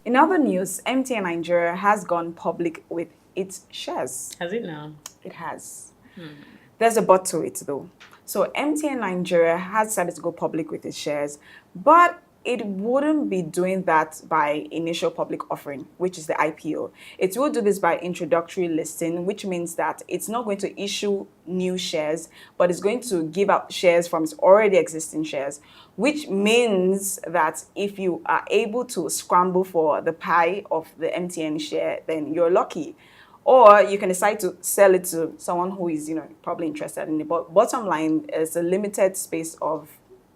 In other news, MTN Nigeria has gone public with its shares. Has it now? It has. There's a but to it though. So MTN Nigeria has decided to go public with its shares, but it wouldn't be doing that by initial public offering, which is the IPO. It will do this by introductory listing, which means that it's not going to issue new shares, but it's going to give out shares from its already existing shares, which means that if you are able to scramble for the pie of the MTN share, then you're lucky. Or you can decide to sell it to someone who is, probably interested in it. But bottom line is a limited space of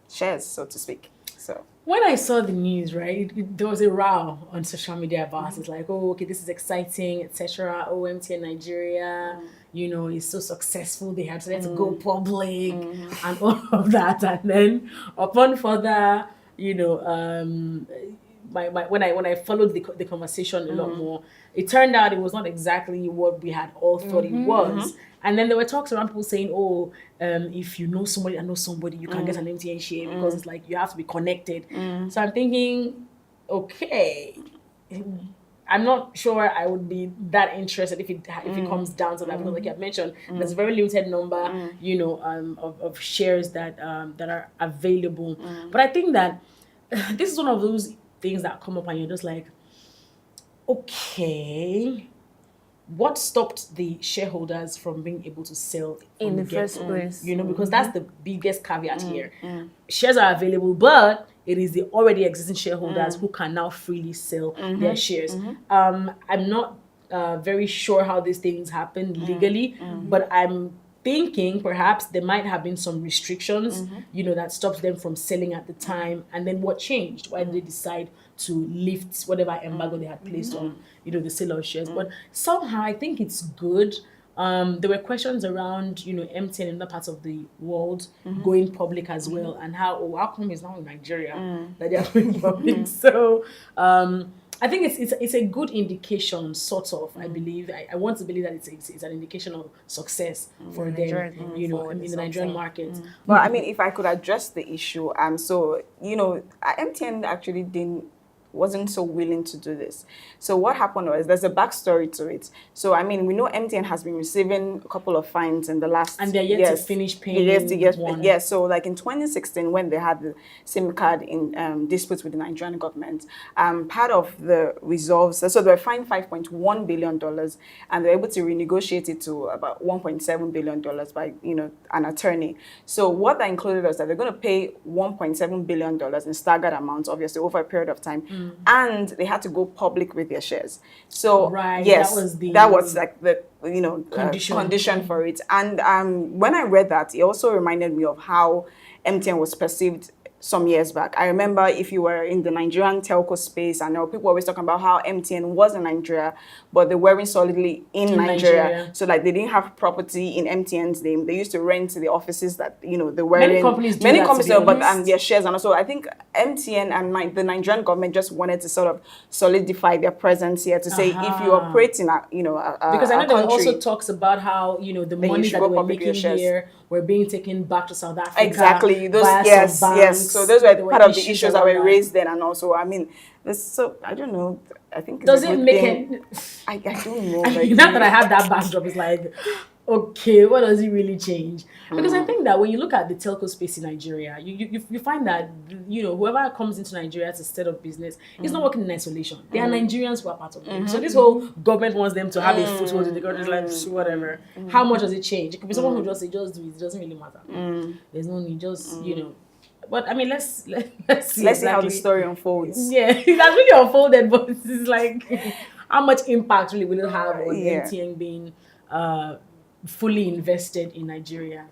shares, so to speak. So When I saw the news, right, there was a row on social media about it. It's like, oh, okay, this is exciting, etc. Oh, MTN Nigeria, is so successful. They had to go public and all of that. And then upon further, when I followed the conversation a lot more, it turned out it was not exactly what we had all thought it was. And then there were talks around people saying, oh, if you know somebody that knows somebody, you can get an MTN share because it's like you have to be connected. So I'm thinking, okay, I'm not sure I would be that interested if it comes down to that, because like I've mentioned, there's a very limited number, of shares that are available. But I think that this is one of those things that come up and you're just like, okay, what stopped the shareholders from being able to sell in the first place? Because that's the biggest caveat here. Shares are available, but it is the already existing shareholders who can now freely sell their shares. I'm not very sure how these things happen legally, but I'm thinking perhaps there might have been some restrictions, that stops them from selling at the time. And then what changed? Why did they decide to lift whatever embargo they had placed on, the sale of shares? But somehow I think it's good. There were questions around, MTN in other parts of the world going public as well, and how come it's now in Nigeria that they are going public? So I think it's a good indication, sort of. I believe I want to believe that it's an indication of success for them, in the Nigerian market. But I mean, if I could address the issue, so MTN actually wasn't so willing to do this. So what happened was, there's a backstory to it. So I mean, we know MTN has been receiving a couple of fines in the last and they're yet to finish paying. Yes. So like in 2016, when they had the SIM card in disputes with the Nigerian government, part of the resolves, so they were fined $5.1 billion, and they're able to renegotiate it to about $1.7 billion by an attorney. So what that included was that they're going to pay $1.7 billion in staggered amounts, obviously over a period of time. And they had to go public with their shares. So yes, that was like the condition for it. And when I read that, it also reminded me of how MTN was perceived some years back. I remember, if you were in the Nigerian telco space, I know people always talking about how MTN was in Nigeria, but they weren't solidly in Nigeria. So like they didn't have property in MTN's name. They used to rent the offices that they were in. Many companies do that, but their shares. And also I think MTN and the Nigerian government just wanted to sort of solidify their presence here, to say if you operate in because I know there also talks about how the money that they were making here were being taken back to South Africa. Exactly. Those yes. So those were part of the issues that were raised then, and also I mean, so I don't know. I think does it make it? I don't know. Now that I have that backdrop, it's like, okay, what does it really change? Because I think that when you look at the telco space in Nigeria, you find that whoever comes into Nigeria to set up business is not working in isolation. There are Nigerians who are part of it. So this whole government wants them to have a foothold in the country, like whatever. How much does it change? It could be someone who just say, just do it. It doesn't really matter. There's no need. Just But I mean, let's see how the story unfolds. Yeah, it has really unfolded, but it's like, how much impact really will it have on MTN being fully invested in Nigeria?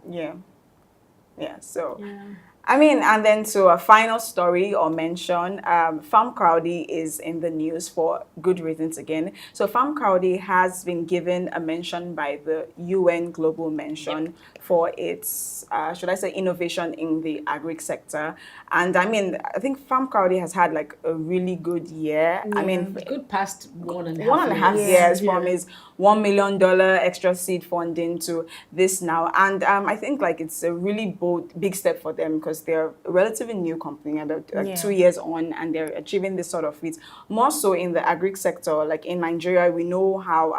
So I mean, and then to a final story or mention, FarmCrowdy is in the news for good reasons again. So FarmCrowdy has been given a mention by the UN Global Mention for its, should I say, innovation in the agri sector. And I mean, I think FarmCrowdy has had like a really good year. I mean, good past 1.5 years from his $1 million extra seed funding to this now. And I think like it's a really big step for them, because because they're a relatively new company and they're like 2 years on and they're achieving this sort of feats. More so in the agri sector, like in Nigeria, we know how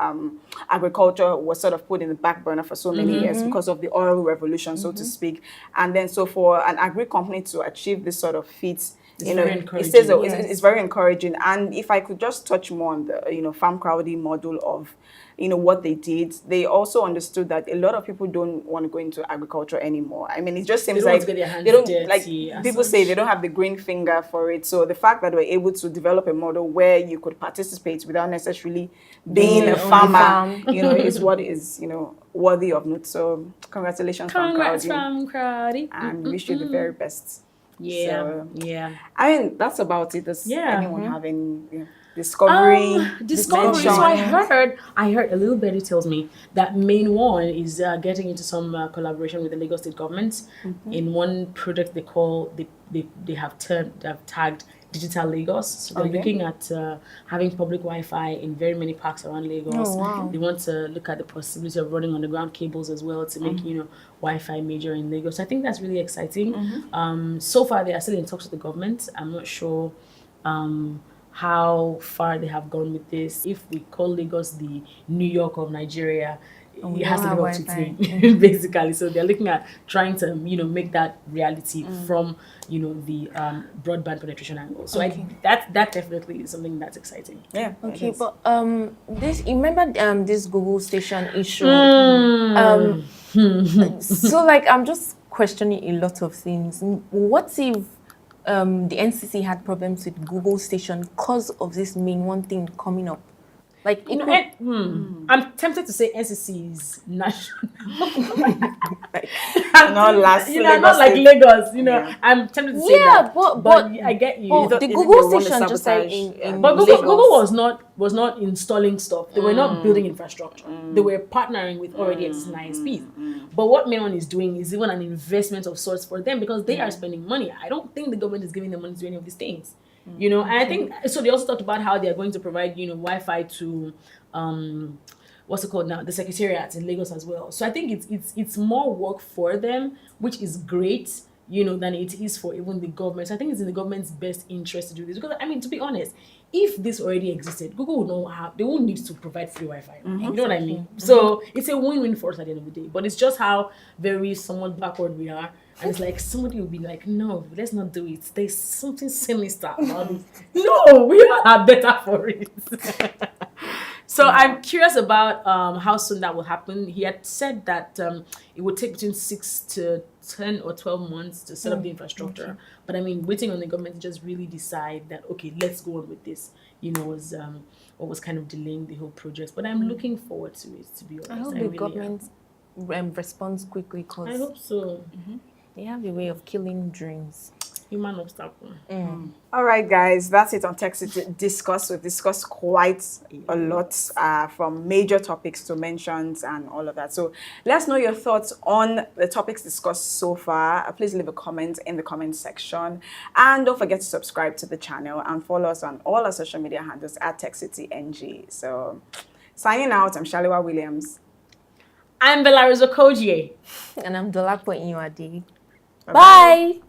agriculture was sort of put in the back burner for so many years because of the oil revolution, so to speak. And then so for an agri company to achieve this sort of feats, you know, it's very encouraging. And if I could just touch more on the, you know, FarmCrowdy model of, you know, what they did, they also understood that a lot of people don't want to go into agriculture anymore. I mean, it just seems like they don't, like people say they don't have the green finger for it. So the fact that we're able to develop a model where you could participate without necessarily being a farmer, you know, is what is, you know, worthy of note. So congratulations, FarmCrowdy. And wish you the very best. Yeah, so, I mean, that's about it. Does anyone have any discovery? Discovery. So I heard a little birdie tells me that MainOne is getting into some collaboration with the Lagos State government in one project they have tagged Digital Lagos. So they're looking at having public Wi-Fi in very many parks around Lagos. Oh, wow. They want to look at the possibility of running underground cables as well to make, you know, Wi-Fi major in Lagos. So I think that's really exciting. So far, they are still in talks with the government. I'm not sure how far they have gone with this. If we call Lagos the New York of Nigeria, it has to live up to its name, basically. So they're looking at trying to, you know, make that reality from, you know, the broadband penetration angle. So that definitely is something that's exciting. Yeah. Okay, but this, you remember this Google station issue? So like I'm just questioning a lot of things. What if the NCC had problems with Google station because of this MainOne thing coming up? Like, you know, I'm tempted to say NCC is national. Not like Lagos. You know, I'm tempted to say that. But I get you. The Google station just like in but Lagos. Google was not installing stuff. They were not building infrastructure. They were partnering with already existing ISPs. But what MainOne is doing is even an investment of sorts for them because they are spending money. I don't think the government is giving them money to do any of these things. You know, and I think so. They also talked about how they are going to provide, you know, Wi-Fi to what's it called now, the secretariat in Lagos as well. So I think it's more work for them, which is great, you know, than it is for even the government. So I think it's in the government's best interest to do this because, I mean, to be honest, if this already existed, Google they won't need to provide free Wi-Fi. You know what I mean? So it's a win-win for us at the end of the day. But it's just how very somewhat backward we are. And it's like somebody will be like, no, let's not do it. There's something sinister about it. No, we are better for it. So I'm curious about how soon that will happen. He had said that it would take between 6 to 10 or 12 months to set up the infrastructure. But I mean, waiting on the government to just really decide that, okay, let's go on with this, you know, was what was kind of delaying the whole project. But I'm looking forward to it, to be honest. I hope the government responds quickly because I hope so. They have a way of killing dreams. Human obstacle. All right, guys, that's it on TechCity Disqus. We've discussed quite a lot from major topics to mentions and all of that. So let us know your thoughts on the topics discussed so far. Please leave a comment in the comment section. And don't forget to subscribe to the channel and follow us on all our social media handles at TechCityNG. So signing out, I'm Shaliwa Williams. I'm Belarizo Kojie. And I'm Dolapo Inyuade. Bye.